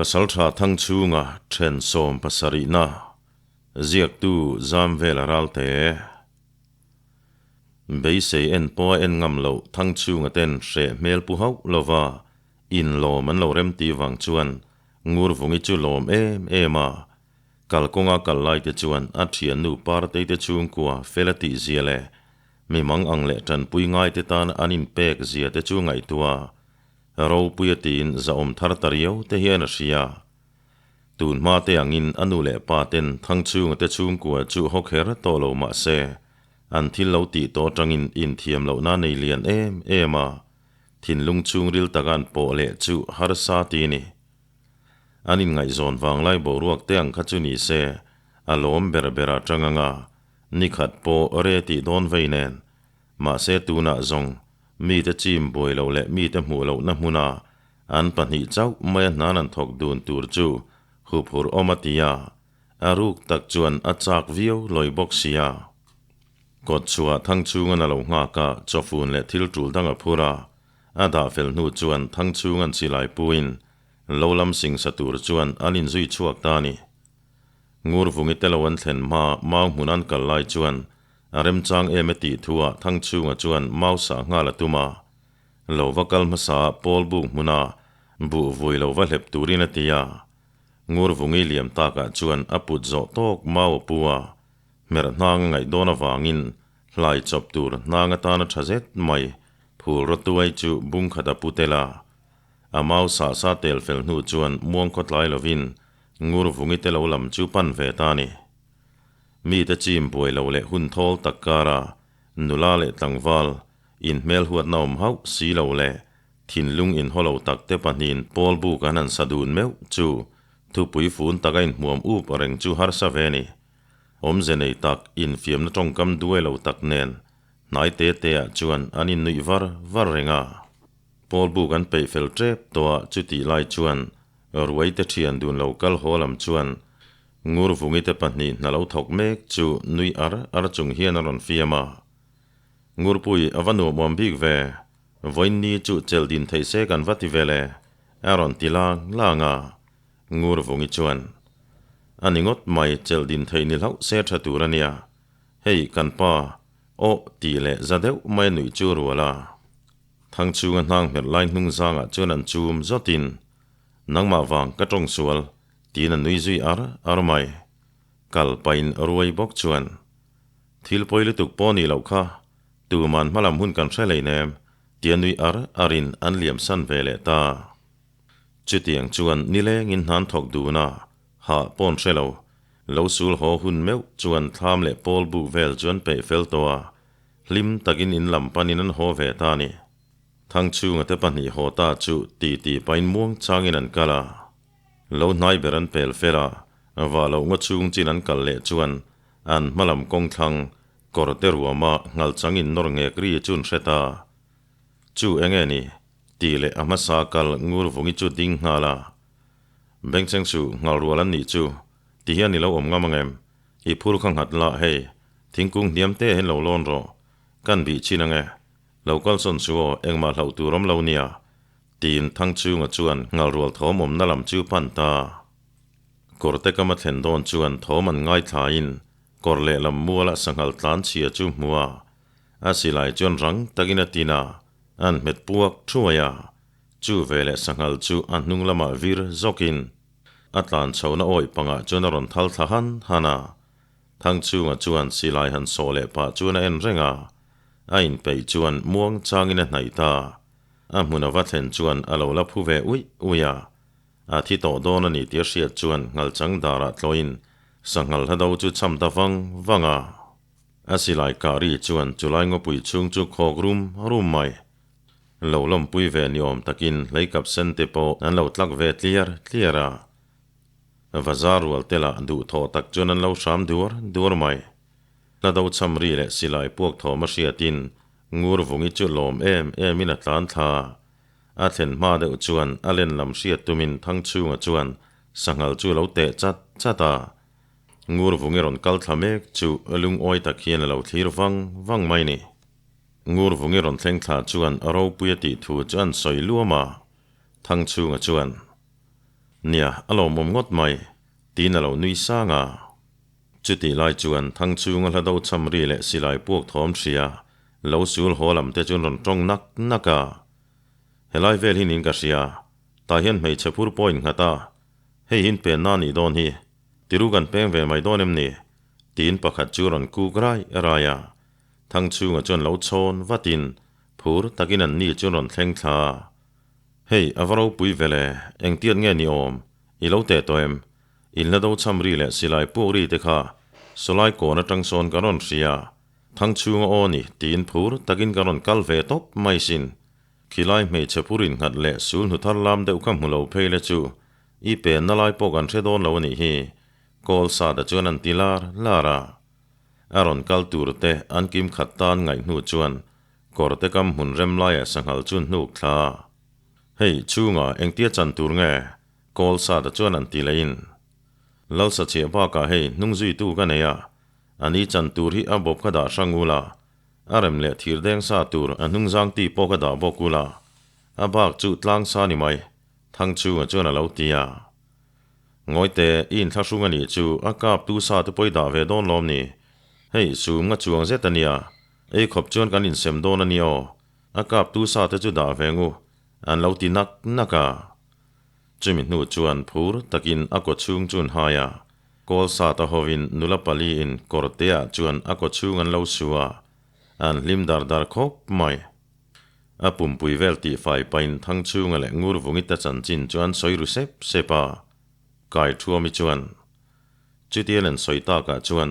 PASALTHA THANGCHHUNGA THEN SOM PASARINA ZIAK TU ZAMVELA RALTE BEISEI EN POA EN NGAMLO THANGCHHUNGA TEN SHE MEL PUHAU LOVA IN LO MAN LO REM TI WANG CHUAN NGUR VUNGI CHU LOM EMA KALKONGA KALLAI TE CHUAN ATHIAN NU PARTEI TE CHUNG KUA FELATI ZIALE MI MANG ANGLE TAN PUI NGAI TE TAN ANIN PEK ZIA TE CHUNGAI TUA Rau puyatin za thar tariyaw te hiyan siya. Tun ma te angin anule paten thangchhunga te chung kuwa chu hokher tolo ma se. An thil lau ti to trangin in thiam lau na nei lian ema. Thin lung chung ril tagan po le chu har sa ti ni. Anin ngai zon wang lai bo ruak te ang khachu ni se. Alom berbera tranganga. Nikhat po re ti don veinen. Ma se tu na zong. Mi te chim boi lo le mi te mu lo na muna an pani chau mai nanan thok dun tur chu hupur omatia aruk tak chuan achak view loi boxia kot chua thangchunga na lo nga ka chofun le thil tul danga phura ada fel nu chuan thangchungan silai puin lolam sing satur chuan anin zui chuak tani ngur vungi telowan thlen ma hunan kallai chuan arem chang emeti thua thangchunga chuan mausa ngala tuma lovakal masa polbu muna bu voi lova lep turina tia ngur vungi liam taka chuan aput zo tok mau puwa mer nang ngai dona wangin hlai chop tur nanga tana thazet mai phul rotuai chu bung khata putela amau sa tel fel nu chuan muang khotlai lovin ngur vungi telo lam chu pan ve tani mi te chim boi lo le hun thol takara nula le tlangwal in mel huat naum hau si lo le thin lung in holo tak te panin pol bu kanan sadun meu chu thu pui fun tagain muam up reng chu har sa veni om zenei tak in fiam na tong kam duai lo tak nen nai te a chuan anin nui var renga pol bu kan pe fel trep to chu ti lai chuan ruai te thian dun local holam chuan ngur vungi te pani na lo thok mek chu nui ar chung hian aron fiama ngur pui avanu mom big ve voin ni chu chel din thei se kan vati vele aron tilang langa ngur vungi chuan aningot mai chel din thei ni lau se tha turania hei kan pa o ti le zadeu mai nui chu ruala thangchunga nang mer lai hnung zanga chuan an chum zotin nangma wang ka tong sual tin an nui zui ar mai kal pain ruai bok chuan thil poile tuk poni lo kha tu man malam hun kan threlei nem tian nui arin an liam san vele ta chutiang chuan nileng in han thok du na ha pon threlo lo sul ho hun meu chuan tham le pol bu vel chuan pe fel towa lim takin in lam panin an ho ve ta ni thangchunga te pani ho ta chu ti pain muang changin an kala lo nai beran pel fela wa lo ngo chung chin an kal le chuan an malam kong thang korte ruama ngal changin nor nge kri chun seta chu engeni ti le amasa kal ngur vungi chu ding hnala bengcheng chu ngal rualan ni chu ti hian ni lo om ngamangem I phur khang hat la hei thingkung niam te hen lo lon ro kan bi chinange local son chuo engma hlau turom lo nia tin thangchunga chuan ngal rual thom om nalam chu pan ta korte kama thlen don chuan thoman ngai thain korle lam muala sanghal tlan chia chu muwa asilai chuan rang tagina tina an met puak thuaya chu vele sanghal chu an hnung lama vir zokin atlan chona oi panga chuan ron thal thahan hana thangchunga chuan silai han sole pa chuan en renga ain pei chuan muang changina naita amuna wathen chuan alo la phuve uya athi to don ani tir sia chuan ngal chang dara tloin sangal hado chu cham ta wanga asilai kari chuan chulai ngopui chung chu khok rum mai lo lom pui ve niom takin leikap sente po an lo tlak ve cleara vazarual tela du tho tak chuan an lo sham dur mai la do chamri le silai puak tho ma hriatin ngur vungi chu lom in a tlan tha a thlen ma de chuan alen lam hriat tumin thangchunga chuan sangal chu lo te chata ngur vungi ron kal thamek chu lung oi tak hian lo thlir wang mai ni ngur vungi ron thleng thla chuan aro puyati thu chuan soi luama thangchunga chuan เนี่ยอารมณ์งดใหม่ตีนเรานุยสร้างจุดที่ลายจวนทั้งชูงละดาวชำรีและสิลายพวกทอมเชียเราสูลหัวลำเตจนรอนตรงนักเฮลัยเวลหินินกัสยาตาเห็นไม่เชพูดปอยน์ตาให้หินเป็นนานีโดนฮีติรุกันเป็นเวไม่โดนเอ็มนี่ตีนประคัดจูรันกูกไรรายาทั้งชูงจนเราชนวัดินพูดตะกินันนี่จนรอนแทงทาเฮ้ยอวเราปุยเวลเอ็งเตียนเงี้ยนิอมอีเราเตะตัวเอ็มอินละดาวชำรีและสิลายพวกรีเตค่ะสลายก่อนจังซอนกันรอนเสียทั้งชูงอนี่ตีนพูดตะกินกันรอนกัลเวตบไม่สินขี้ไล่ไม่เชพูรินหัดเละสูนหุทารลามเดวคำหัวเราเพลจูอีเป็นนลายปกันเชดอนเรานี่ฮีกอลซาดจวนันติลาราอารอนกัลตูรเตอันกิมขัดตานไงหนูจวนกอร์เตกัมหุนเรมไลสังหัลจุนนูคลาเฮ้ยชูงเอ็งเตียจันตูร์เงกอลซาดจวนันติเลนเราสัจเจบ้ากะเฮนุ่งจุยตูกันเนียอันนี้จันตูรีอับบกดาช่างงูลาอารมเละทีร์แดงซาตูร์อันนุ่งจางตีปกดาบกุลาอับากจุดลางซานิไมทั้งชูจวนเราตียงอยเตอินทักชุงนี่จูอากาบตูซาตปอยดาเวดอนลอมนี่เฮ้ยสูงจวงเซตันเนียขบจวนกันอินเซมโดนันนี่อากาบตูซาตจุดาเวงูอันเราตีนักจุมินูจวนพูร์ตะกินอากดชุงจุนหายากอลซาตาฮวินนุลปาลีอินกอร์เตียจวนอากดชุงอันเราชัวอันลิมดาร์คบไม่อาปุ่มปุยเวลตีไฟไปทั้งชูงและงูรวุงิตจันจินจวนสอยรุเซปากายทัวมิจวนจุดเดียนสอยตากะจวน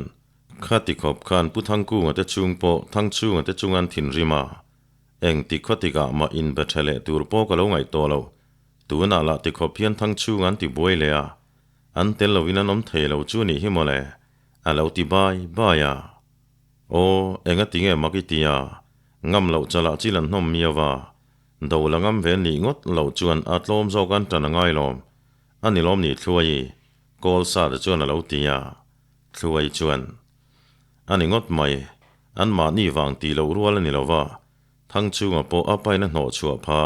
ข้าติขบคานผู้ทั้งกู้งแต่ชุงโปทั้งชูงแต่จุงอันถิ่นริมาเองติขติกะมาอินเบทเลตูรโปกะลงไงตัวเราตัวน่าละติขบเพียนทั้งชูงอันติบวยเลยอันเตลวินันอมเทลจูนี่ฮิโมเลอาเราติบายโอเองติเงมักิติยางำเราจะละจิลันนมเมียวาดาวละงำเวนี่งดเราจวนอัดลมโจกันจันง่ายลมอันนี้ลมนี่ช่วยกอลซาดจวนเราตียาช่วยจวนอันนี้งดไม่อันมานี่วางตีเรารัวแล้วนี่เราว่าทั้งชูงปออไปนั่นหัวชัวพา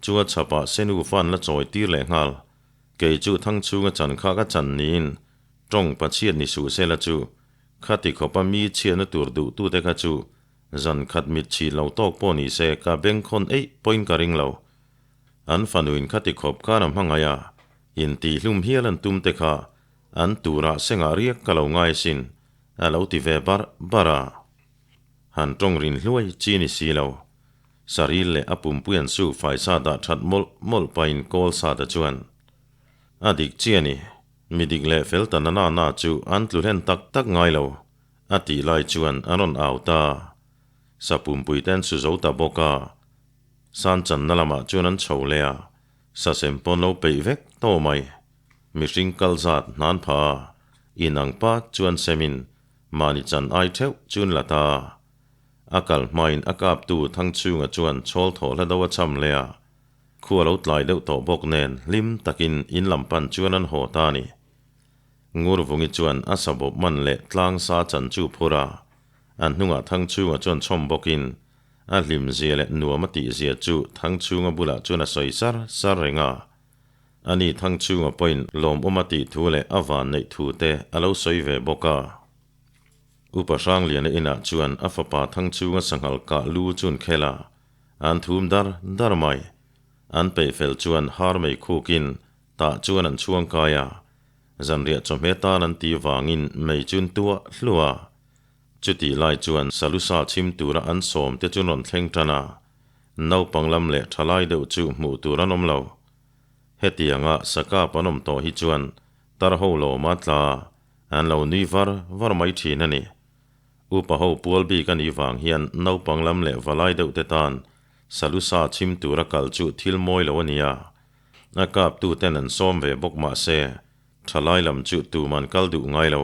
ชัวฉปะเซนูฟันและจอยตีแหลงหัลเกยจูทั้งชูงจันข้าก็จันนินจงปะเชียนนิสูเซละจูข้าติขบปมีเชียนตัวดูตู้เตกจูจันขัดมิดชีเราตอกปอนิเซกาเบงคนปอยน์การิงเราอันฟันุอินขัดติขบข้านำหังไงอินตีลุ่มเฮียลันตุมเตค่ะอันตูระเสงาเรียกกะเราง่ายสินเราติเวบาระหันตรงรินลวยจีนิสีเราสารีเลอปุ่มเปลี่ยนสู่ฝ่ายซาดาชัดมลไปอินโกลซาดาจวนอดิกเจียนี่มิดิกเลเฟลตันนาจูอันตุเรนตักง่ายเราอติไลจวนอันนอาวตาสับปุ่มปุยเต้นสุโจตาบกาสันจันนลมาจวนนั้นโฉเลียสัเซมปนเราไปเวกโตไม่มิริงกัลจัดนานพาอินังปาจวนเซมินมานิจันไอเทวจุนละตาอากาลไม่อากาบตูทั้งชูงจวนโชลโถและดาวชำเลียขัวเราตายเดวโตบกเนนลิมตะกินอินลำปันจวนนั้นโหตานีงูรวงจวนอาสบบมันเละทางซาจันจูพุระอันนุ่งทั้งชูงจวนชมบกินอันลิมเจียและนัวมติเจียจูทั้งชูงบุระจวนสอยซาเรงาอันนี้ทั้งชูงปอยน์ลมอมติทูเลอวานในทูเตอเราสอยเวบกาอุปสรรคเลียนอินาจวนอัฟปาทั้งชูงสังหลกาลูจุนเคลาอันทุมดาร์ไม่อันไปเฟลจวนฮาร์ไม่คูกินตาจวนอันช่วงกายจันเรียจอมเมตานันตีวางินไม่จุนตัวลัวจุดที่ไล่จวนสลุสาชิมตัวอันสมเตจุนนเทงจนาเนาปังลำเละทลายเดวจูหมู่ตัวรนมเราเฮตียงสกาปนมโตฮิจวนตาร์โฮโลมาตลาอันเรานีวาร์ไม่ทีนั่นนี่อุปโภปัวบีกันอีวางเฮียนเนาปังลำเละวลายเดวเตตันสลุสาชิมตัวรักกัลจูทิลมอยลวนียอากาบตูเตนันส้มเวบกมาเซทลายลำจูตูมันกัลดูไงเรา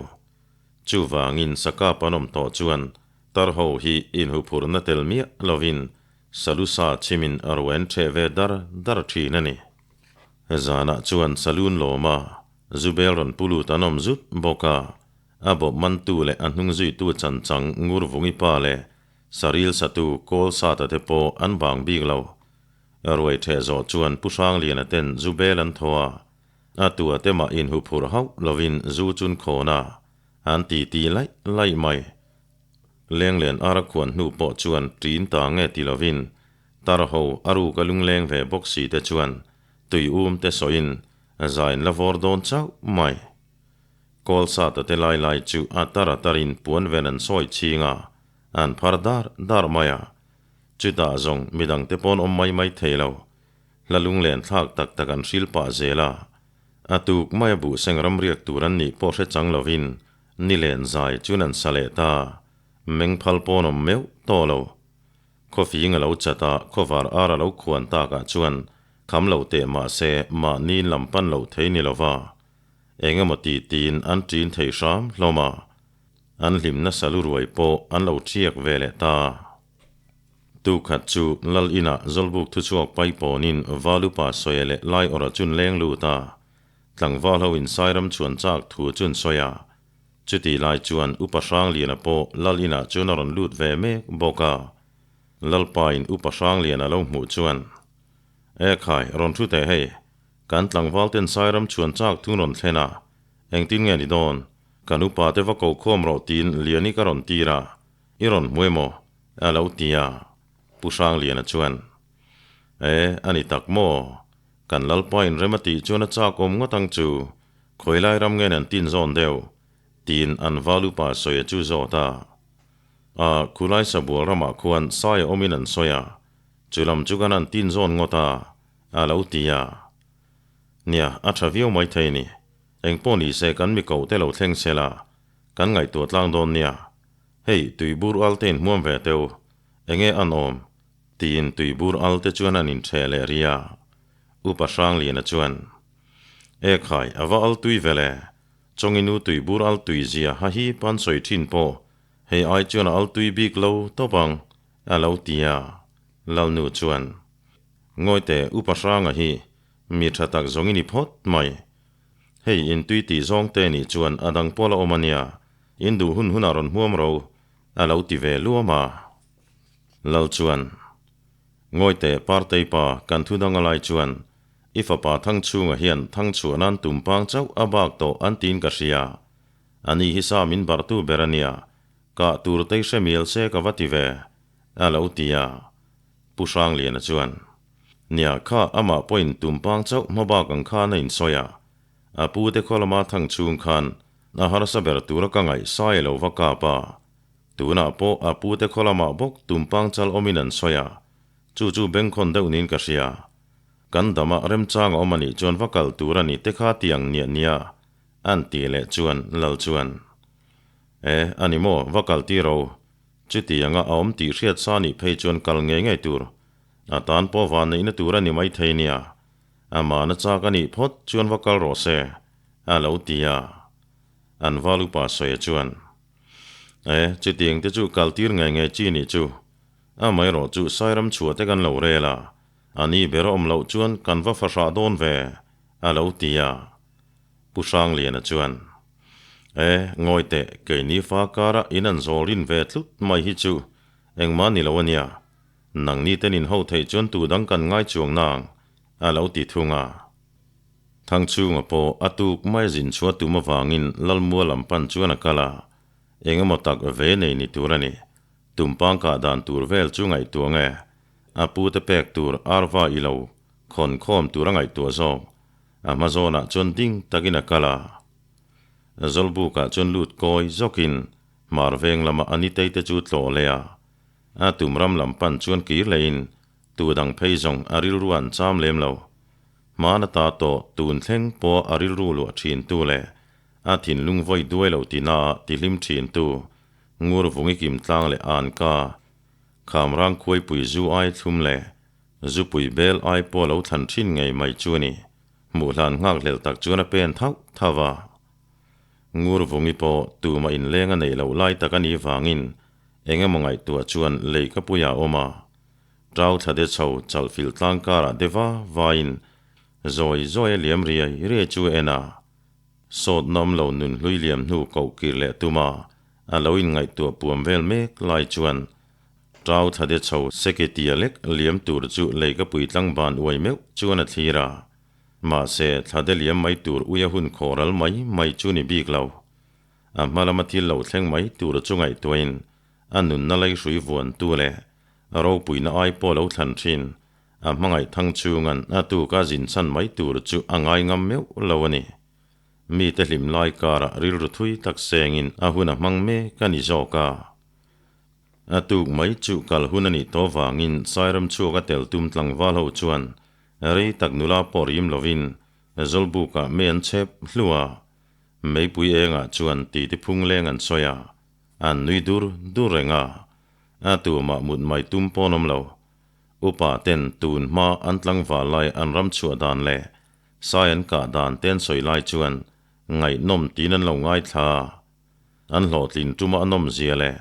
จูวางินสกาปนมโตจวนตาร์โฮฮีอินหูพูรนเตลเมียลวินสลุสาชิมินอรเวนเทเวดาร์ทีนั่นนี่จานะจวนสลุนโลมาจูเบลรอนปูลูตานอมจุดบกาอาบบมันตูเลอันนุงจุยตูจันจังงูรวงิปาเลสาริลสตูโกลซาตเตโปอันบางบีกเราอรวยเทโซจวนผู้ช่างเลียนเต็นจูเบลันทัว tua te ma in hu phur hau lovin zu chun khona an ti lai mai leng len ara khuan nu po chuan trin ta nge ti lovin tar ho aru kalung leng ve boxi te chuan tui te soin zain la vor don chau mai kol sa ta te lai chu atara tarin puan venan soi chinga an phardar dar maya chu ta zong midang te pon mai thelo lalung len thak tak an sil pa zela atuk mai bu sengram riak turan ni po se chang lovin ni len zai chunan sale ta meng phal pon meu to lo coffee nga lo chata cover ara lo khuan ta ka chuan kham lo te ma se ma ni lampan lo thei ni lova enga mati tin an trin thei sham loma an lim na salu ruai po an lo chiak vele ta tu khat chu lal ina zolbuk thu chuak pai ponin valu pa soyele lai ora chun leng lu ta tlang wal ho in sairam chuan chak thu chun soya chuti lai chuan upasang liana po lal ina chunaron lut ve me boka lalpain upasang liana lo mu chuan khai ron thu te hei kan tlang wal ten sairam chuan chak thunon thlena engtin nge ni don kan upa te va ko khom ro tin liani ka ron tira iron muemo alo tia pusang liana chuan ani tak mo kan lalpain remati chuan chak om ngotang chu khoilai ram ngen an tin zon deu tin an valu pa soya chu zota kulai sabul rama khuan sai omin an soya chulam chukan an tin zon ngota alo tia nia athavio mai theini engponi se kan mi ko te lo thleng sela kan ngai tu tlang don nia hei tuibur alten muam ve teu enge anom tin tuibur alte chuan an in thele ria upasang liana chuan khai ava al tui vele chonginu tuibur al tui zia ha hi pan soi thin po hei ai chuan al tui bik lo topang alo tia lalnu chuan ngoite upasang a hi mi thatak zongini phot mai hei in tui ti zong te ni chuan adang pola omania indu hun aron huam ro alo ti ve luama lal chuan ngoite partei pa kan thu dang alai chuan ifa pa thangchhunga hian thangchhuanan tumpang chau abak to an tin ka ria ani hisa min bartu berania ka turtei shemil se ka vative alo tia pusang liana chuan nia kha ama point tumpang chau maba kang kha na in soya apu te kholama thangchhung khan na harasa ber tura ka ngai sai lo waka pa tuna po apu te kholama bok tumpang chal ominan soya chu bengkhon deunin ka ria kan dama rem chang omani chuan vakal turani te kha tiang nia an ti le chuan lal chuan animo vakal ti ro chuti anga om ti hriat sa ni phei chuan kal nge tur atan po van nei na turani mai theinia ama na cha ka ni phot chuan vakal ro se alo tia an valu pa soya chuan chuting te chu kaltir nge chi ni chu mai ro chu sairam chua te kan lo rela ani bero om lo chuan kan va fasha don ve alo tia pusang liana chuan ngoite ke ni fa kara inan zorin ve tlut mai hi chu engma ni lawania nang ni tenin ho thei chuan tu dang kan ngai chuang nang alo ti thunga thangchunga po atuk mai jin chua tu ma wangin lalmua lampan chuan akala engemaw tak ve nei ni turani tumpang ka dan tur vel chungai tuange apu te pek tur arwa ilo khon khom turangai tu zo amazona chon ding tagina kala zolbu ka chon lut koi zokin marveng lama anitei te chu tlo lea atumram lampan chuan kir lein tu dang phei zong aril ruan cham lem lo mana ta to tun thleng po aril ru lu thin tu le athin lung voi duai lo tina ti hlim thin tu ngur vungi kim tlang le an ka khamrang khoi pui zu ai thum le zu pui bel ai po lo than thin ngei mai chuani mu hlan ngak lel tak chuana pen thau thawa ngur vungi po tu ma in lenga nei lo lai takani wangin engemaw ngai tua chuan lei ka puya oma trau thade chho chal fil tlang kara dewa vain zoi liam riai re chu ena sot nam lo nun hlui liam hnu ko kir le tuma aloin ngai tua puam vel mek lai chuan trau thade chho seketia lek liam tur chu leika pui tlang ban uai meu chuan a thira มาเสถ้าเดลียไม่ตูร์อุยหุ่นขอรัลไม่จูนี่บีกเรามาละมาที่เราเท่งไม่ตูร์จุงไอตัวอินอันนุนนั่นเลยสุยวนตัวเลยเราปุยน่าไอปอเราทันชินมังไอทั้งชูงันตูกาจินสันไม่ตูร์จูอังไองำเมวเราวันนี้มีแต่ลิมลายการะริลทุยตักเซงินหุ่นมังเมกันนิจอกาตูกไม่จูกัลหุ่นนี่ตัววางินสายรำชัวกเตลตุมตังวาลหูจวนเรยตักนุลาปอริมลวินจลบุกะเมียนเชฟลัวไม่ปุยเองจวนตีที่พุงเลงันสอยอันนุยดูเรงตัวมามุดไม่ตุมปอนมเราอุปาเต็นตูนมาอันตังวาลายอันรำชัวดานเล่สายันกาดานเต้นสอยลายจวนไงนมตีนันเราง่ายท่าอันหลอดลินจุมาอนมเสียเลย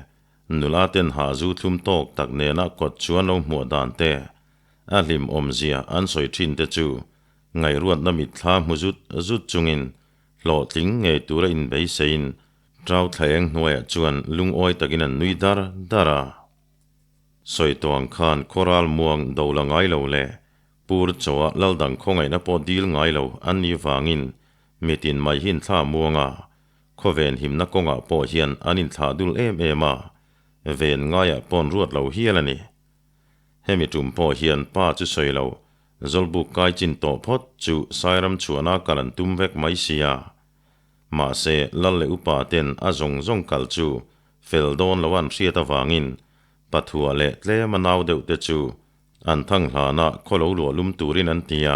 นุลาเต้นหาจูทุมโตกตักเนนักกดชวนลงหัวดานเตอาลิมอมเสียอันสอยทินเตจูไงรวดน้ำมิดท่ามุจุดจุงอินหลอดลิงไงตัวอินเบยเซอินเจ้าแทงหน่วยจวนลุงอ้อยตะกินันนุยดาราสอยตัวอังคารโคราลม่วงดาวละไงเราเล่ปูรจัวลลดังคงไงนับพอดีลไงเราอันนี้วางินมีตินไม่หินท่าม่วงขเวนหิมนักกงปอเฮียนอันนินท่าดุลเอมาเวนง่ายปอนรวดเราเฮียละนี่เฮมิจุมปอเฮียนป้าจุสอยเราจลบุกไกจินโตพดจูสายรำชัวนากัลันตุมเวกไม่เสียมาเซลัลเลอุปาเตนจงกัลจูเฟลโดนละวันเสียตะวางินปัทหัวเละเล่มานาวเดวเตจูอันทั้งหานะขลหลัวลุมตูรินันตีย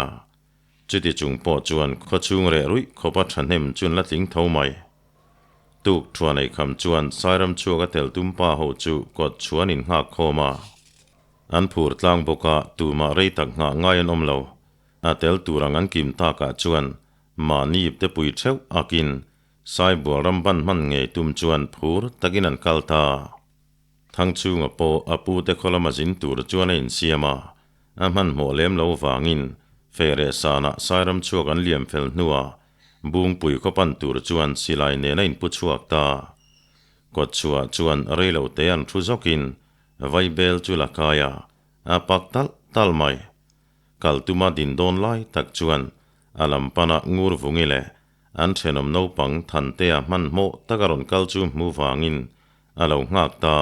จุดจุงปอจวนขจุงเรรุยขปัดฉันเห็มจุนละทิ้งเท่าไม่ตุกชวนในคำจวนสายรำชัวกเตลตุมป้าหูจูกดชวนินหักโคมาอันผูดลางบกะตูมาเรตักหาง่ายนมเราเตลตูรังอันกิมตากะจวนมานีบเตปุยเชวอากินสายบัวรำบันมันเงยตุมจวนผูดตะกินันกัลตาทั้งชูงปอปูเตคอลมาจินตูรจวนอินเสียมามันหัวเลี้ยมเราวางินเฟเรสานะสายรำชัวกันเลี่ยมเฟลนัวบุงปุยก็ปันตูรจวนสิไลเนนัยปุชวกตากดชัวจวนเรลเตียนทุจกินไวเบลจุลกายปักตัลไม่กัลตุมาดินโดนไล่ตักจวนอลัมปนางูรฟุงิเลอันเชนมโนปังทันเตียมันโมตะกรอนกัลจูมูวางินเหลางักตา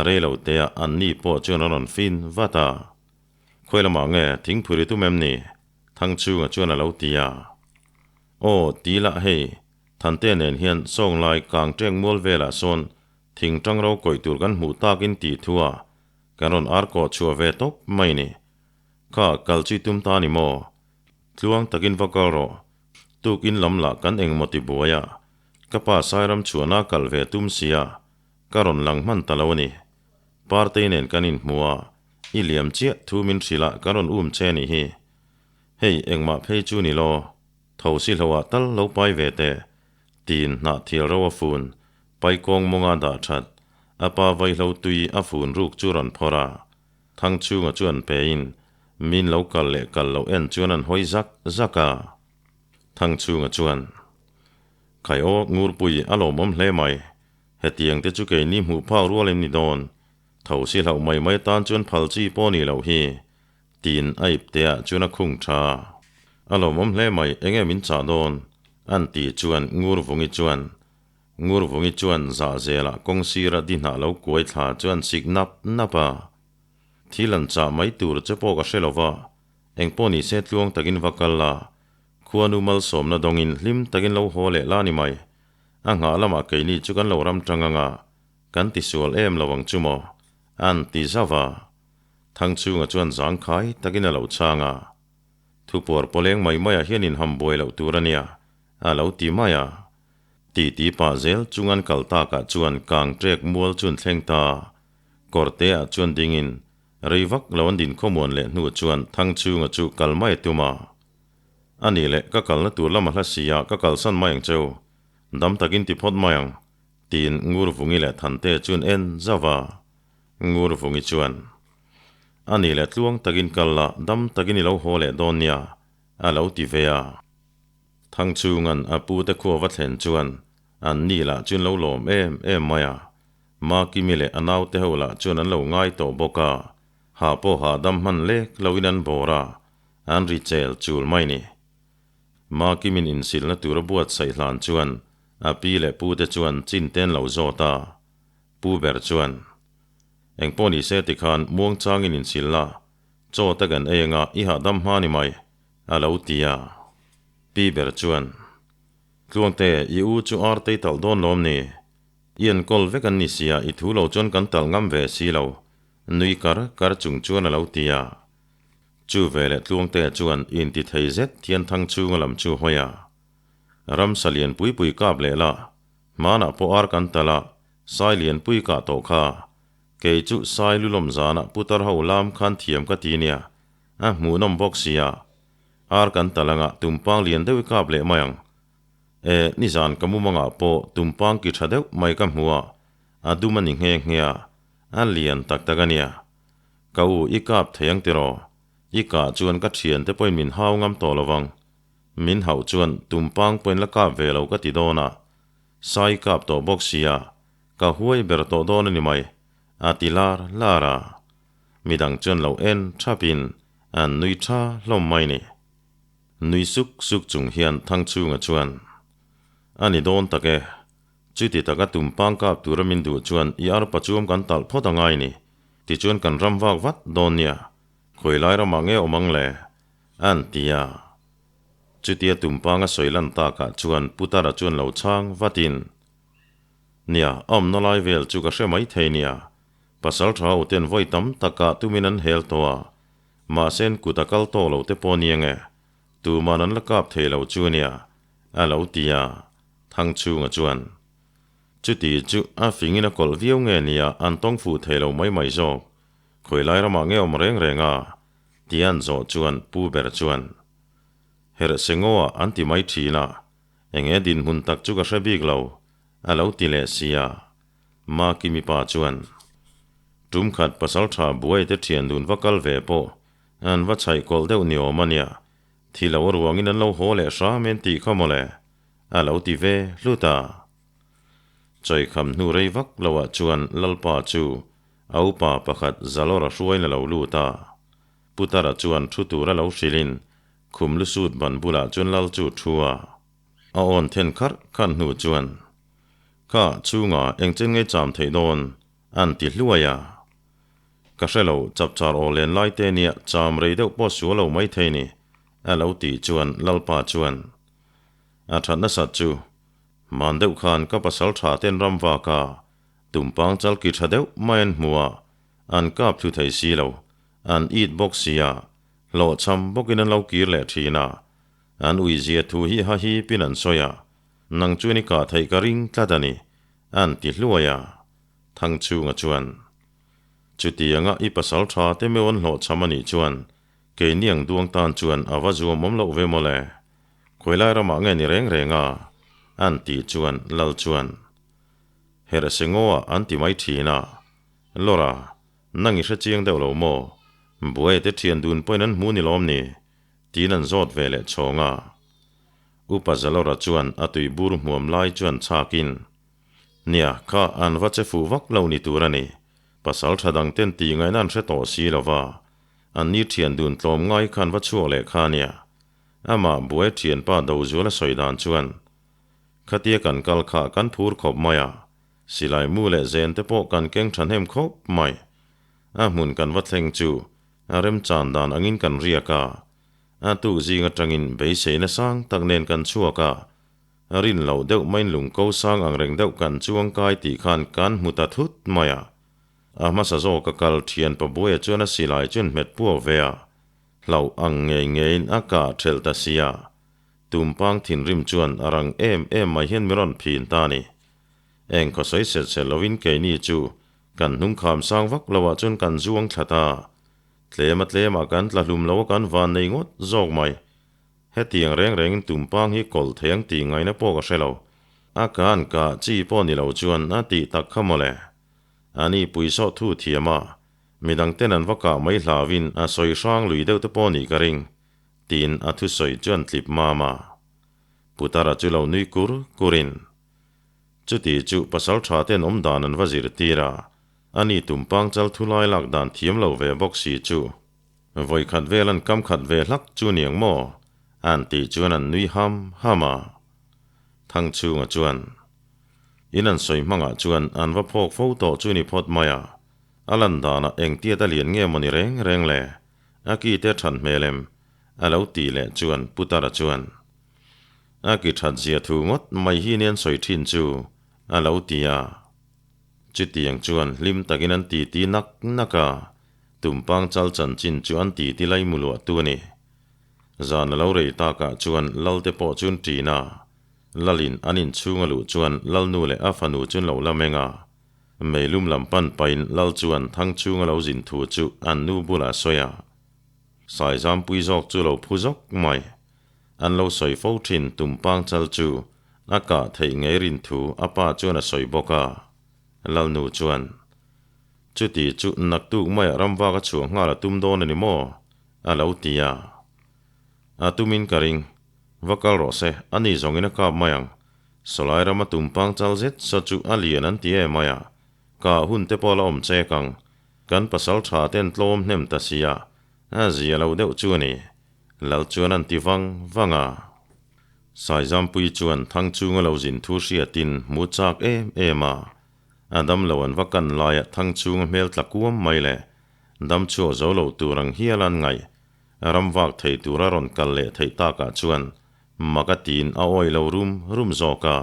เรลเตียอันนี้ปอจวนรอนฟินวัตาคอยละมาเงทิ้งผู้ริตุเมมนี่ทั้งชูจวนเหลาเตียโอ้ตีละเฮทันเตเนนเฮียนส่งลายกลางเจ้งมัวเวลาโซนทิ้งจังเราก่อยตูกันหูตากินตีทัวกันรอนอาร์กอชัวเวตกไม่นี่ข้ากัลจิตุมตานิโมทลวงตะกินวักรอตุกินลำละกันเองมติบัวยกป้าสายรำชัวนากัลเวตุมเสียกันรอนหลังมันตะลาวนี่ปาร์เตเนนกันอินมัวอิเลียมเจียทูมินศิละกันรอนเชนี่เฮเฮ้เอ็งมาเพจูนี่โลทศิลวะตัลเราไปเวเตตีนนาเทียรวฟูนไปกองมงอาดาชัดปาไวเราตุยฟูนรูกจุรันพอราทั้งชูงจวนเปยินมินเรากัลเลกัลเราเอ็นจวนันหอยจักทั้งชูงจวนไขโองูปุยอารมณ์เลไม่เหตียงเตจุเกนิมหูพ้ารัวเลมนิดอนทศิลเราไม่ตานจวนพัลจีปอนี่เราเฮตีนไอเตียจวนคุงชาอารมณ์เลไม่เองมินจาดอนอันตีจวนงูรวงจวนซาเซละกงซีระดินาเรากวยถาจวนสิกนับที่หลังจากไม่ตูรจะพอกเชลวะเองปอนี่เซตลวงตะกินวักลลาควรนุมัลสมนาดงอินลิมตะกินเราโหเลลานิไม่อังหาละมาเกยนี่จุกันเรารำจังงากันติสวลระวังจุโมอันติซาวาทั้งชูงจวนสังขายตะกินเราชางทุปวร์ปเลงไม่เฮียนินฮัมบวยเราตูรันยาเราตีมายาตีปาเซลจุงันกัลตากะจวนกางเจกมัวจุนเทงตากอร์เตะจวนดิงินรีวักลวันดินข้อมูลเละหนูจวนทั้งชูงจูกัลไม่ตุมาอันนี้แหละก็กัลนตัวละมาลาสียาก็กัลสันมาอย่างเจ้าดำตะกินติพอดมาอย่างตีนงูรฟุงิแหละทันเตจวนเอ็นซาวางูรฟุงิจวนอันนี้แหละลวงตะกินกัลละดำตะกินเราโหเละดอนยาเราติเวียทั้งชูงันปูตะขัววัดเห็นจวนอันนี้ละจุนเราหลอมเอ็มมายามากิมิเลอันเอาเตหัวละจวนนั้นเราง่ายต่อบกาหาโปหาดำมันเล็กเราวินันโบราอันริเจลจูลไม่นี่ มากิมินอินสิลนะตุระบวดใส่หลานจวนปีเลปูเตจวนจินเต้นเหล่าโจตาปูเบรจวนเอ็งปอนิเซติคานม่วงจางอินสิลละโจตะกันเองอีหาดัมฮานิไมอาลาวตียาปีเบรจวนลวงเตยูจูอาร์เตตัลดอนลมนี่ยันกอลเวกันนิเซียอิทูเหล่าจนกันตัลงำเวสีเหล่านุยการจุงจวนอาลาวตียาจูเวเลลวงเตจวนอินติไทเซตเทียนทั้งจูงลำจูหอยารำสเลียนปุยกาบเลละมานะปออาร์กันตละสายเลียนปุยกาโตคาเกจุสายลุลมจานะปุตรหาลามขันเทียมกตีเนียหมูนมบอกเสียอาร์กันตละงะตุมปังเลียนเดวิกาบเลมายังนิจานกมุมังะปอตุมปังกิชาเดวไม่กำหัวดูมันหิงเฮียเลียนตักตะกันเนียกาอีกาบเทียงติโรอีกาจวนกัดเชียนเตปอยมินหาวงำโตละวังมินหาวจวนตุมปังเป็นละกาบเวลากติโดนะไซกาบโตบอกเสียกะหวยเบรโตโดนนิไมติลาร์ลารามีดังจวนเหล่าชาปินนุยชาลมไม่นี่นุยสุกจุงเฮียนทั้งชูงจวนอันนี้โดนตะเกจุดที่ตะกตุมปังกาบตุรมินดูจวนยาร์ปัจจุบันกันตัลพอดังไงนี่ที่จวนกันรำวากวัดโดนเนี่ยคอยไล่ระมังเออมังเลอันตียาจุดที่ตุมปังสวยลันตากะจวนปุตระจวนเหล่าช้างวัดินเนี่ยนลายเวลจุกเชไม่เทเนี่ยภาษาเท้าเต็นไว้ตั้มตะกะตุมินันเฮลตัวมาเส้นกุตะกัลโตเหล่าเตปอนียงตูมานันละกาบเทเหล่าจวนเนี่ยเหล่าตียาทั้งชูงจวนจุดที่จุฟิงินกอลวิวเนี่ยอันต้องฟูเทเหล่าไม่จบคอยไล่ระมังเออมเร่งที่อันโจจวนปูเบรจวนเฮรเซงออันที่ไม่ทีน่ะดินหุ่นตักจุกเชบิกเหล่าเหล่าติเลเซียมากิมิปาจวนจุมขัดภาษาชาบวยเตเทียนดุนวักลเวโปอันวัดชัยกอลเดวนิโอมันเนี่ยที่เรารวงินันเราโหเลชาเมนตีข้ามเลเหล่าติเวลุตาใจคำนูไรวักเราจวนลลปาจูเอาป่าประคัดจลอระช่วยเราลูตาปุตระจวนชุตูระเราชิลินคุมลุสูดบันบุลาจวนลลจูทัวอ่อนเทนคัดขันหูจวนข้าชูงาเองจึงไงจามเทโดนอันติดลัวยากระเชลจับจารโอเลนไลเตเนียจามเรเดวปอชัวเราไม่เทนี่เราตีจวนลลปาจวนทันนสัจจูมันเดวขานกับภาษาชาเต้นรำวากาตุมปังจัลกิชาเดวไม่เห็นหัวอันกับทุไทยสีเราอันอีดบอกเสียโลชำบอกกินันเรากีร์เลทีนาอันอุยเจียทูฮีฮาฮีปินันโซยานังจวนิกาไทยกริงตาดานีอันติลัวยาทั้งชูงจวนจุดที่ยังอีภาษาชาเตไม่วันโลชำมันอีจวนเกณฑ์ยังดวงตาจวนอาวาจูมมเราเวโมเลคอยไล่ระมังเงินเร่งอันติจวนลลจวนเฮรเซงออันติไม่ทีน่ะลอรานั่งอิชเจียงเดวโลโมบวยเตเทียนดุนปอยนั้นมูนิลอมนี่ตีนันจอดเวเลชงอุปจลอราจวนอตุยบูรหวมไลจวนชากินเนี่ยข้าอันวัชฟูวักเหล่านิตูระนี่ภาษาชาดังเต้นตีไงนั่นเชตอสีละว่าอันนี้เทียนดุนตอมง่ายคันวัชชัวเลขาเนี่ยมาบวยเทียนป้าดาวจัวและสอยดานจวนคดีกันกัลขากันพูดขบมายสิไลมูเลเซนเตโปกันเก่งฉันเห็มคบไม่หมุนกันวัดเทงจูเริ่มจานดานอังินกันเรียกาตูจีงจังอินเบยเสนสังตักเนนกันชัวการินเหล่าเดวไม่หลุงเกาสังอังเร่งเดวกันจวงกายตีขันกันมุตทุดมายมาสะโจกกัลเทียนปะบวยจวนสิไลจนเม็ดปัวเวียเหล่าอังเงยอากาศเทลตาเซียตุมปังถิ่นริมจวนอรังไม่เห็นมิรอนพีนตานีก็ใส่เสร็จลวินเกนี่จูกันนุ่งขามสร้างวักละวะจนกันจวงขตาเทเลมากันละลุมละวกันวานในงดจอกไม่เฮตียงเร่งตุมปังฮิกอลเทียงตีไงนะปอกเชลอาการกะจีปอนี่เราจวนนาติตักขมเลอันนี้ปุยสอทูเทียมามีดังเต้นันวักกะไม่ลาวินสอยช่างลุยเดวตะปอนี่กระริงตีนทุสอยจวนลิบมาปุตระจุเรานุยกุรินจุดที่จุภาษาชาเต้นดานันวจิรตีระอันนี้ตุมปังจัลทุลายหลักดานเทียมเราเวบอกสีจูไว้ขัดเวลันกำขัดเวลักจูเนียงโม an ti chuan an nui hama thang chunga chuan in an soi manga chuan an va phok fo to chu ni phot maya alan dana eng tia ta lian nge moni reng le aki te than melem alo ti le chuan putara chuan aki that zia thu ngot mai hi nen soi thin chu alo tia chu tiang chuan lim takin an ti naka tumpang chal chan chin chu an ti lai mulo tu ni zan lo rei ta ka chuan lalte po chun ti na lalin anin chunga lu chuan lalnu le afanu chun lo lamenga meilum lampan pain lal chuan thang chunga lo jin thu chu an nu bula soya sai zam pui jok chu lo phuzok mai an lo soi fo thin tumpang chal chu aka thei nge rin thu apa chuan a soi boka lalnu chuan chu ti chu nak tu mai ramwa ka chu nga la tum don ni mo alo tia atumin karing vakal rose ani zongina ka mayang solai rama tumpang chal zet sa chu alian an tie maya ka hun te pola om che kang kan pasal tha ten tlom nem ta sia a zia lo deuh chu ni lal chuan an ti wanga sai zam pui chuan thang chunga lo jin thu ria tin mu chak ema adam lo an vakan laia thang chunga mel tlakuam mai le dam chu zo lo turang hialan ngai ramwak thei tura ron kal le thei ta ka chuan makatin a oi lo rum zoka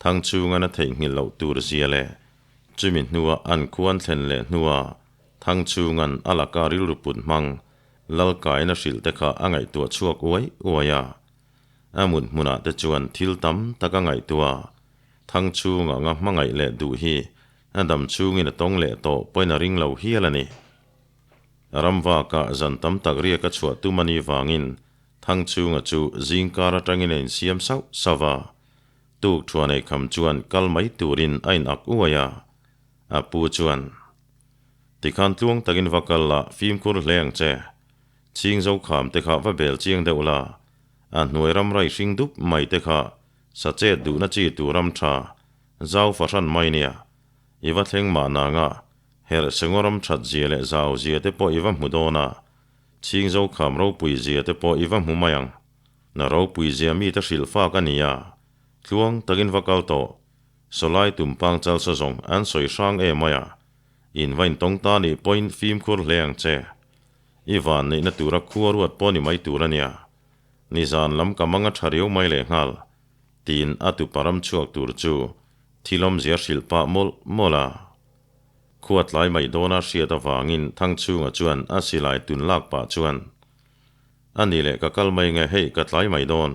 thang chunga na thei ngil lo tur zia le chumin nuwa an khuan thlen le nuwa thang chungan alaka ril rupun mang lalkai na hril te kha angai tu chuak oya amun muna te chuan thil tam taka ngai tua thang chunga nga mangai le du hi adam chungin tong le to poina ring lo hialani ramwa ka zan tam tak ria ka chua tu mani wangin thang chunga chu zingkara tangin en siam sau sawa tuk thuanei kham chuan kalmai turin ain ak uaya apu chuan tikhan tlung takin vakalla film kur leng che ching zo kham te kha va bel chiang deula an noi ram rai hring dup mai te kha sa che du na chi tu ram tha zau fashan mai nia iwa thleng ma na nga her sengoram that zia le zau zia te po iwa mudona ching zo kham ro pui zia te po iwa mumayang na ro pui zia mi ta hril fa ka nia tluang takin vakal to solai tumpang chal sa zong an soi sang maya in vain tong ta ni point film kur leng che iwan ni na tura khuaruat po ni mai tura nia ni zan lam kamanga thariu mai le ngal tin atu param chuak tur chu thilom zia shilpa mola khuat lai mai dona ria ta wangin thang chunga chuan asilai tun lak pa chuan ani le ka kal mai nge hei ka tlai mai don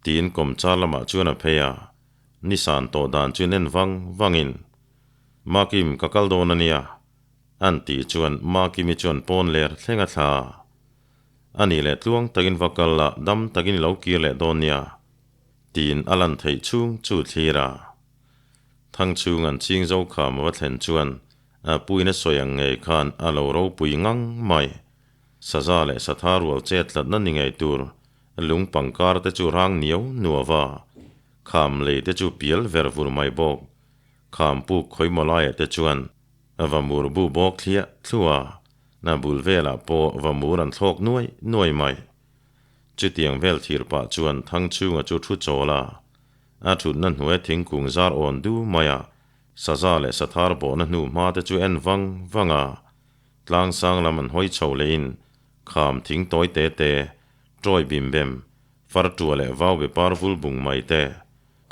tin kom chalama chuan a pheya nisan to dan chunen wangin makim ka kal don ania anti chuan makimi chuan pon ler thlenga tha ani le tluang takin vakalla dam takin lo ki le donia tin alan thei chung chu thira thang chung an ching zo kham wa thlen chuan a puina soyang nge khan alo ro pui ngang mai saza le satharual chetlat na ningai tur lung pangkar te chu rang niau nuwa kham le te chu pial vervur mai bok kham pu khoi molai te chuan avamur bu bok thlia thua na bulvela po vamur an thlok nuai mai chitiang vel thir pa chuan thang chunga chu thu chola a thut nan hnuai thingkung zar on du maya saza le sathar bo na hnu ma te chu en wanga tlang sang lam an hoi chho lein kham thing toi te troi bim bem far tu le vaw be parvul bung mai te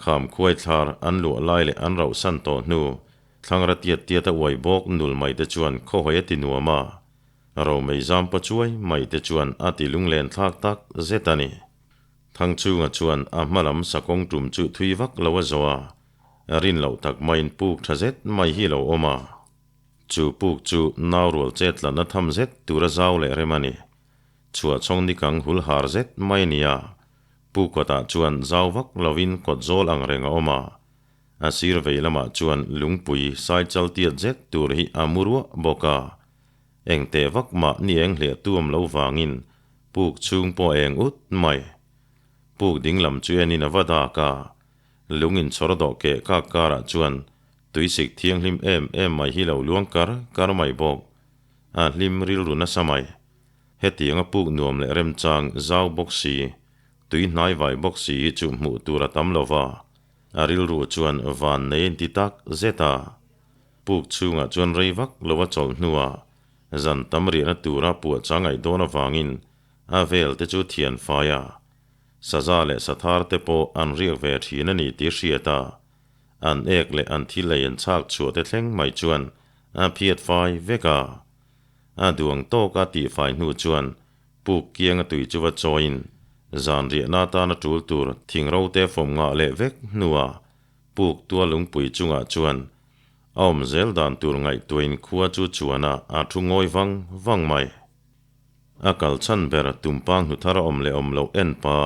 kham khuai thar an lu lai le an rau san to hnu thlangra tia ta wai bok nul mai te chuan kho hoi ti nuama ro mei zam pa chuai mai te chuan ati lung len thak tak zetani thang chunga chuan a hmalam sakong tum chu thui vak lawa zoa rin lo tak main puk thazet mai hi lo oma chu puk chu naurul chetla na tham zet tura zaw le remani chua chong ni kang hul har zet mai nia pukata chuan zaw vak lovin kot zol ang renga oma asir veilama chuan lungpui sai chal tiat zet tur hi amurwa boka engte vak ma ni eng hle tuam lo wangin puk chung po eng ut mai puk ding lam chuan in avada ka lungin chordo ke ka kara chuan tuisik thiang hlim em mai hi lo luang kar mai bok a hlim ril runa samai heti nga puk nuam le rem chang zau boxi tui nai vai boxi chu mu tura tam lova aril ru chuan van nei ti tak zeta puk chunga chuan reivak lova chol nuwa zan tamri na tura pu changai dona wangin avel te chu thian faya saza le sathar te po an riak ve thina ni ti hriata an ek le an thil le an chak chu te thleng mai chuan a phiat fai veka a duang to ka ti fai nu chuan puk kiang a tui chuwa choin zan ri na ta na tul tur thing ro te fom nga le vek nuwa puk tua lung pui chunga chuan om zel dan tur ngai tuin khuwa chu chuana a thu ngoi wang mai akal chan ber tumpang hu thara om le om lo en pa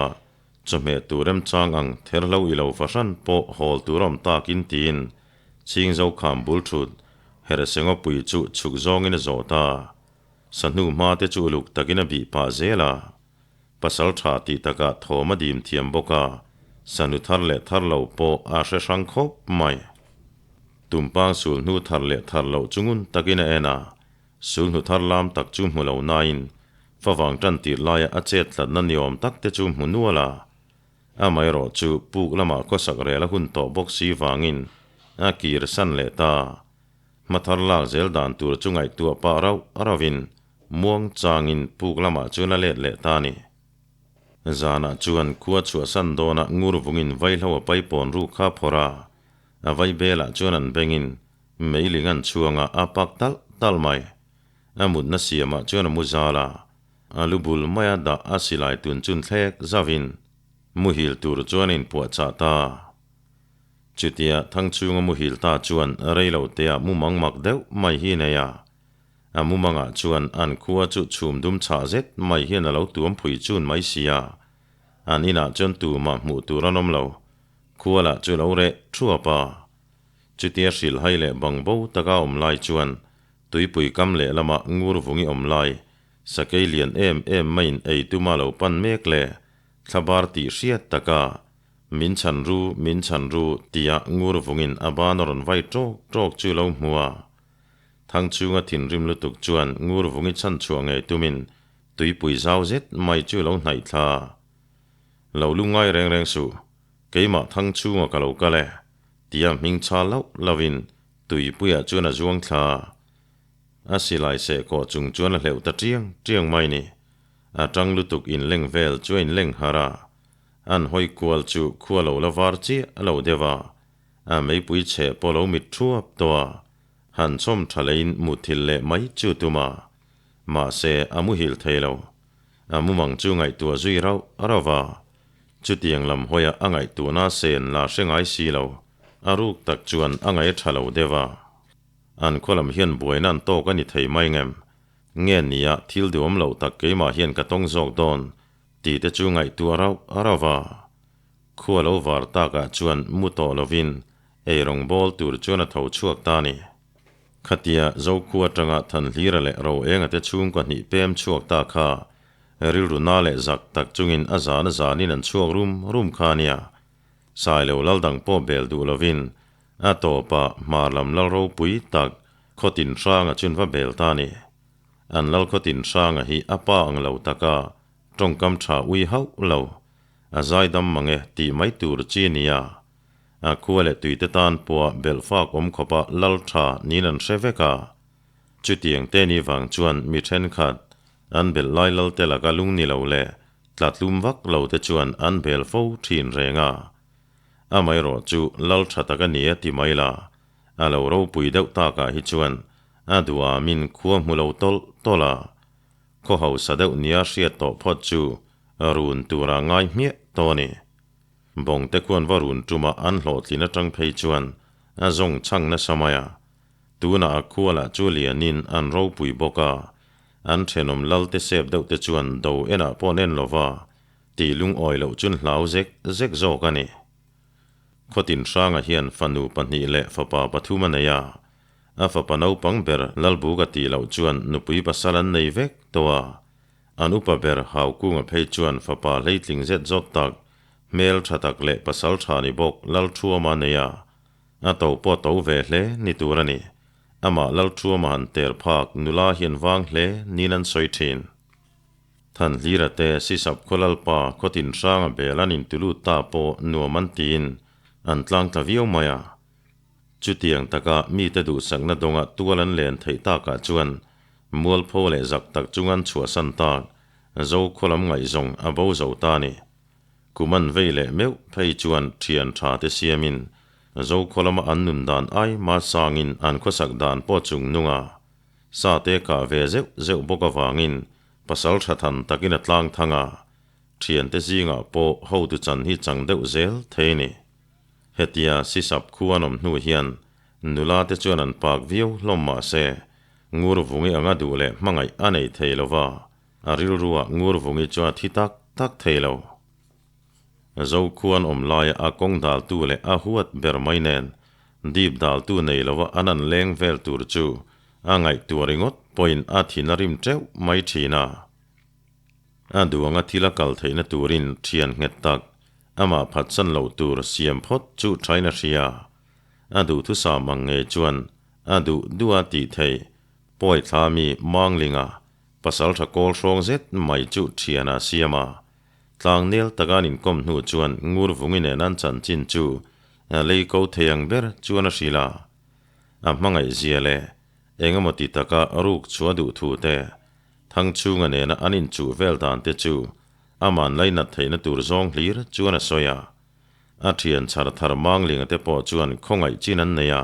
chome turem chang ang therlo ilo fashan po hol turom takin tin ching zo kham bul thut her sengo pui chu chuk zong in zota sanu ma te chu luk takina bi pa zela pasal tha ti taka thoma dim thiam boka sanu thar le thar lo po a she sang khop mai tumpang sul nu thar le thar lo chungun takina ena sul nu thar lam tak chu mulo nain fawang tan ti laya a chet thlat na niom tak te chu munuala amai ro chu puk lama ko sakre la hun to boxi wangin a kir san le ta mathar lak zel dan tur chungai tu pa rau arawin muang changin puk lama chuna le ta ni zana chuan khuwa chua san dona ngur vungin vailo pai pon ru kha phora avai bela chuan bengin meilingan chuanga apak tal mai amut na siama chuan muzala alubul maya da asilai tun chun thlek zavin muhil tur chuanin puwa cha ta chutia thangchunga muhil ta chuan reilo tea mumang mak deuh mai hi neya amumanga chuan an khuwa chu chhum dum cha zet mai hian alo tuam phui chun mai sia an ina chon tu ma mu turanom lo khuala chu lo re thua pa chutia sil haile bangbo taka omlai chuan tuipui kam le lama ngur vungi omlai sakei lian em main ei tuma lo pan mek le thabar ti hriat taka min chan ru tia ngur vungin abanoron vai trok chu lo hmuwa thangchunga thin rim lutuk chuan ngur vungi chan chuang ei tumin tuipui zau zet mai chu lo hnai thla lo lungai reng su keima thangchunga kalo kale tia ming cha lo lovin tuipuya chuna zuang thla asilai se ko chung chuan a hleu ta triang mai ni atang lutuk in leng vel chuin leng hara an hoi kual chu khualo lavar chi alo dewa a mei pui che polo mit thuap towa han chom thalein muthil le mai chu tuma ma se amu hil thailo amu mang chu ngai tua zui rau arawa chu tiang lam hoya angai tu na sen la sengai si lo aruk tak chuan angai thalo dewa an kholam hian buainan to ka ni thei mai ngem nge nia thil duam lo tak keima hian ka tong zok don ti te chu ngai tu rau arawa khualo war ta ka chuan muto lovin ei rong bol tur chuan a tho chuak ta ni khatia zo khuwa tanga than hlira le ro enga te chung ka ni pem chuak ta kha rilru na le zak tak chungin azana zanin an chuak rum khania sailo laldang po bel du lovin a to pa marlam lal ro pui tak khotin ranga chun va bel ta ni an lal khotin ranga hi apa ang lo taka tongkam tha ui hau lo azai dam mange ti mai tur chi nia a khuale tuite tan po bel fa kom khopa lal tha ninan reveka chutiang te ni wang chuan mi then khat an bel lai lal te la galung ni lo le tlatlum vak lo te chuan an bel fo thin renga amai ro chu lal tha taka nia ti mai la alo ro pui deuh ta ka hi chuan adua min khuwa mulo tola ko hau sadeuh nia hriat to phot chu run tura ngai mie toni bong te khuan varun tuma an hlotlina tang phei chuan a zong chang na samaya tuna khuala chu lianin an ro pui boka an thenom lalte sep deuh te chuan do ena ponen lova ti lung oi lo chun hlau zek zo kani khotin ranga hian fanu panni le fapa pathumanaya a fapa no pangber lalbu ga ti lo chuan nupui pasalan nei vek towa an upa ber hau kunga phei chuan fapa leitling zet zot tak mel thatak le pasal thani bok lal thuama neya a to po to ve hle ni turani ama lal thuama han ter phak nula hian wang hle ninan soithin ท่านลีระเตสิสับคลัลปาขตินสร้างเบลันินตุลุตาโปนัวมันตีนอันตลางตะวิวมายาจุดเตียงตะกะมีแต่ดูสังนดงะตัวลันเลนไทตากะจวนมัวลโพเลจักตักจุงันชัวสันตากโจคลำไงจงอบ่าวโจตานีกุมันเวเลเมวไปจวนเทียนชาเตเสียมินโจคลำอันนุนดานไอมาสางินอันขสักดานปอจุงนุงาซาเตกาเวเจบกวางินปัสสัลชัทันตะกินตลางทังาเทียนเตซิงาโปhowตุจันฮิจังเดวเซลเทนีเฮติยาสิสับขวานมนูเฮียนนุลาเตจวนันปากวิวลมมาเซงูรวุงอังดูเลมังไงอันไอเทลวาอาริรัวงูรวุงจวนที่ตักเทลวเจ้าขวานลายอากงดาลตูเลอาหัวเบอร์ไม่แนนดีบดาลตูในลวาอันนั้นเลงเวลตูรจูอังไงตัวริงดปอยน์อาทินาริมเจ้าไม่ทีนาอันดูอังทิละกัลเทนตูรินเทียนเงตักอามาพัดสันเหลาตูรเสียมพดจูไทนาเชียอันดูทุสามังเงจวนอันดูดูอาติเทปอยทามีมังลิงาปัสสัลทะโกลชงเซตไม่จูเทียนาเสียมาทางเนลตะกานินกอมนูจวนงูรวุงอินนันจันจินจูเลยเขาเทียงเบอร์จวนศิลาอามังไงเจียเลเองมติตะการูกชัวดูทูเตทั้งชูงเนนอันอินจูเวลดานเตจูอามันไลนัดเทนตูรซองลีร์จวนสอยาอาเทียนชาร์ทาร์มังลิงเตปอจวนคงไอจินันเนีย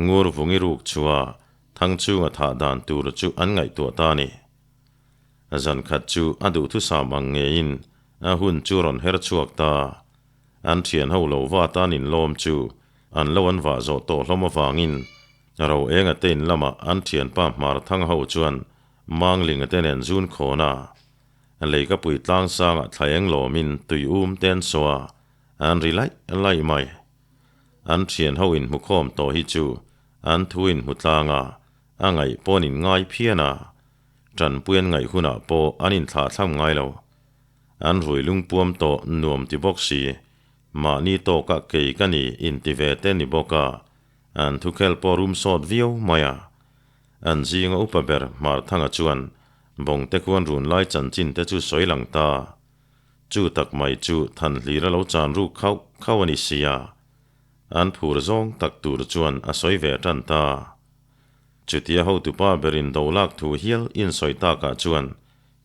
งูรวุงอิรูกชัวทั้งชูงท่าดานตูรจูอันไงตัวตานีจันขัดจูอดูทุสามังเงินอาหุ่นจูรอนเฮรชวกตาอันเทียนเฮาโลวาตานินลมจูอันเลวันวาโจโตลมวางินเราเองเต้นละมาอันเทียนป้ามาทั้งเฮาจวนมังลิงเต้นจุนโคนาเลยก็ปุยตั้งสร้างทายงโลมินตุยเต้นสัวอันริไลไลไม่อันเทียนเฮาอินมุขอมโตฮิจูอันทวินมุตลางาอังไงปอนินง่ายเพียนาจันเปียนไงคุณาโปอันินท่าทำไงเราอันรวยลุงปวมโตนวมติบอกสีมานี่โตกะเกยกันนี่อินติเวเตนิบอกาอันทุกเคลปอรุมสอดวิวมายาอันจีงอุปเบอร์มาทั้งจวนบงเตควนรุนไล่จันจินเตจูสวยหลังตาจูตักไม่จูทันลีระเราจานรูเข้าวันนิสยาอันผู้รจงตักตูรจวนอสวยเวทันตาจุดที่เขาตุป้าเบรินดาวลักทูเฮียลอินสอยตากาจวน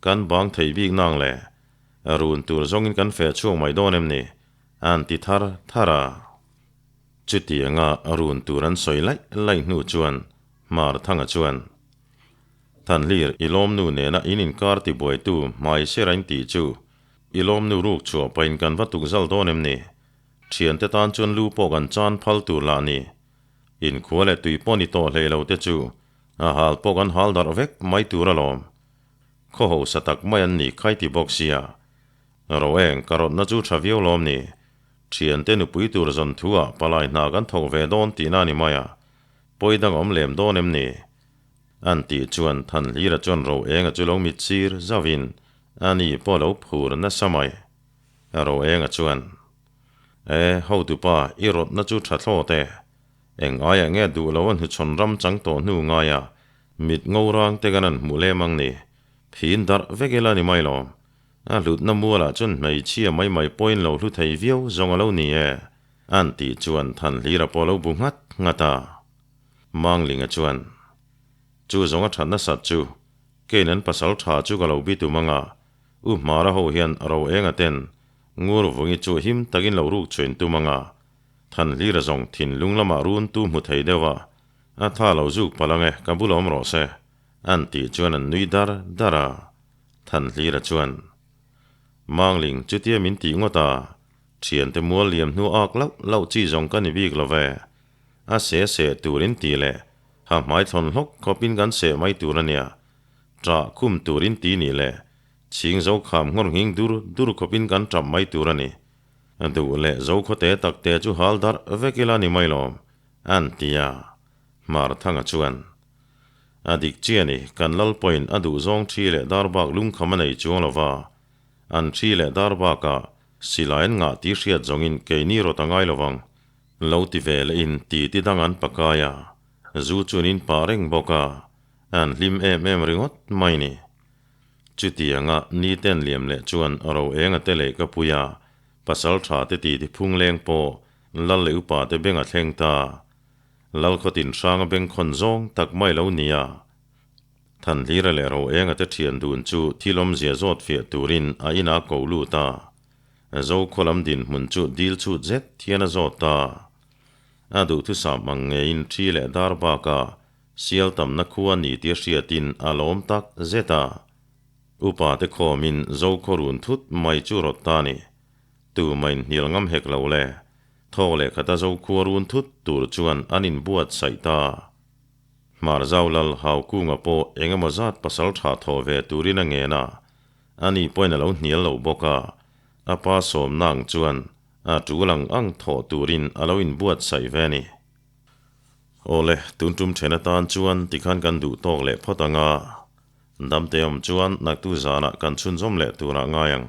กันบางไทยบีกนางเล่อรุณตูรจงอินกันเฟช่วงไม่โดนเอ็มนี่อันติทาราจุดที่งาอรุณตูรันสอยไล่นูจวนมาทั้งจวนท่านลีร์อิลอมนูเนนะอินินการติบวยตูไม่เชื่อรันตีจูอิลอมนูรูกชัวไปอินกันวัตถุจัลโดนเอ็มนี่เทียนเตตานจวนลูปกันจานพัลตูลานีอินขวเลตุยปอนิโตเลเราเตจูอาหาลปกันหาลดาร์เวกไม่ตูระลอมข้อหูสตักไม่อันนี้ใครที่บอกเสียเราเองการอดนัจูชาวิโอลอมนี่เทียนเตนุปุยตูรจันทัวปลายนากันทกเวดอนตีนานิมายาปอยดังอมเลมโดนเอ็มนี่อันตีจวนทันลีระจวนเราเองจุลงมิดซีร์จาวินอันนี้พอเราพูดนัสมัยเราเองจวนhow tu pa irot na chu thatlo te eng aya nge du lawan hu chon ram chang to nu nga ya mit ngorang te ganan mule mang ni phin dar vegela ni mai lo a lut na mula chun mai chia mai point lo lu thei viau zong lo ni an ti chuan than lira polo bu ngata mang linga chuan chu zong a than na sat chu kenan pasal tha chu ga lo bi tu manga u mara ho hian ro enga tenงูรวงจูหิมตะกินเหลารูกชวนตัวมังอาท่านลีระจงถิ่นลุงละมารุนตัวมุทัยเดว่าถ้าเราจุกพลังกับบุลอมรอเสอันตีจวนนุยดาราท่านลีระจวนมังลิงจุดเทียมินตีงวตาเชียนเตมัวเลียมนัวออกเล่าจีจงกันวิกละเวเสตูรินตีเล่หามไม้ทนหกก็ปินกันเสไม่ตูระเนี่ยจะคุมตูรินตีนี่เล่ชิงเจ้าขามงอนหิงดูรุขบินกันจับไม่ตัวนี่ดูเล่เจ้าขเตะตักเตะจูฮัลดาร์เวกิลานิไม่ลอมอันตียามาร์ทั้งจวนอดีกเจียนี่กันลัลปอยน์อดูจงชีเล่ดาร์บักลุงขมันในจวงละว่าอันชีเล่ดาร์บักะสิลายงาตีเสียจงอินเกนี่รถตั้งไงละวังเลาติเวลอินตีดังอันปากายาจูจุนินปาริงบอกาอันลิมเอมริงอดไม่นี่ จุดที่ยังนี่เต้นเหลี่ยมเละจวนเราเองเตะเละกับปุยาภาษาชาติที่พุ่งเลี้ยงโปลัลเลอุปาเตเบงเทงตาลัลขตินสร้างเบงคนจงตักไม่เล่าเนียทันทีเราเราเองเทียนดูนจูที่ลมเสียจอดเฟียตูรินอินาโกลูตาเจ้าคนลำดินมุนจูดิลจูเจ็ดเทียนจอดตาดูทุสามังเงินที่เลดาร์บากาเสียลตำนักขวานีที่เสียตินอารมณ์ตักเจตาอุปาเตขอมินเจ้าครุนทุดไม่จูรตานีตัวไม่นิลงำเฮกเลวเล่ทอเล่ขตาเจ้าครุนทุดตัวจวนอันินบวชใส่ตามาร์เจ้าลัลฮาวกุงอโปเองมาจัดภาษาชาทอเวตูรินังเงนะอันนี้ป่วยนั่นเราเหนียวเราบอกว่าอาปาสมนางจวนจูลังอังทอตูรินเราอินบวชใส่เวนี่โอเล่ตุนจุมเชนตานจวนที่ขันกันดูตอกเล่พอตังอาดำเตียมจวนนักตุจานะกันชุนจอมเล่ตัวง่ายัง